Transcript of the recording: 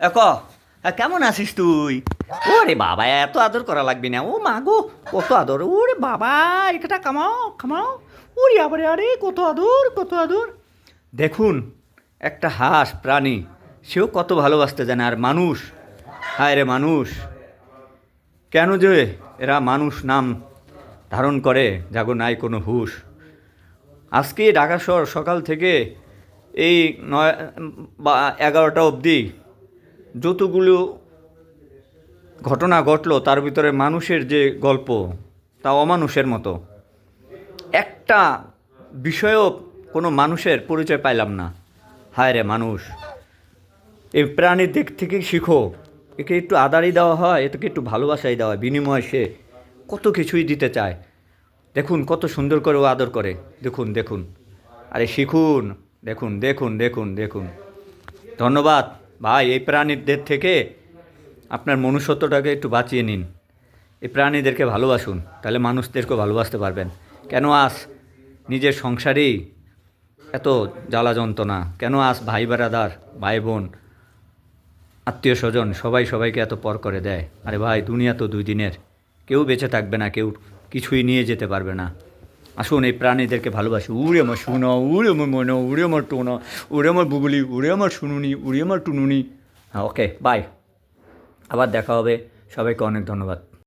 ক কেমন আছিস তুই? ওরে বাবা, এত আদর করা লাগবে না। ও মা গো, কত আদর! ওরে বাবা, এটা কামাও কামাও। ওরে আবার, আরে কত আদর, কত আদর! দেখুন, একটা হাঁস প্রাণী, সেও কত ভালোবাসতে জানে। আর মানুষ, হায় রে মানুষ, কেন যে এরা মানুষ নাম ধারণ করে, যাগো নাই কোনো হুঁশ। আজকে ঢাকা শহর সকাল থেকে এই ৯ বা ১১টা অবধি যতগুলো ঘটনা ঘটলো, তার ভিতরে মানুষের যে গল্প, তা অমানুষের মতো। একটা বিষয়েও কোনো মানুষের পরিচয় পাইলাম না। হায় রে মানুষ, এই প্রাণীর দিক থেকে শিখো। একে একটু আদারই দেওয়া হয়, এটাকে একটু ভালোবাসাই দেওয়া হয়, বিনিময়ে সে কত কিছুই দিতে চায়। দেখুন কত সুন্দর করে ও আদর করে। দেখুন দেখুন, আরে শিখুন। দেখুন দেখুন দেখুন দেখুন। ধন্যবাদ ভাই। এই প্রাণীদের থেকে আপনার মনুষ্যত্বটাকে একটু বাঁচিয়ে নিন। এই প্রাণীদেরকে ভালোবাসুন, তাহলে মানুষদেরকেও ভালোবাসতে পারবেন। কেন আজ নিজের সংসারেই এত জ্বালা যন্ত্রণা? কেন আজ ভাই বেড়াদার, ভাই বোন, আত্মীয় স্বজন সবাই সবাইকে এত পর করে দেয়? আরে ভাই, দুনিয়া তো দুই দিনের, কেউ বেঁচে থাকবে না, কেউ কিছুই নিয়ে যেতে পারবে না। আসুন এই প্রাণীদেরকে ভালোবাসি। উড়ে আমার শুনো, উড়ে আমার মনো, উড়ে আমার টোনা, উড়ে আমার বুবুলি, উড়ে আমার শুনুনি, উড়ে আমার টুনুনি। হ্যাঁ, ওকে, বাই। আবার দেখা হবে। সবাইকে অনেক ধন্যবাদ।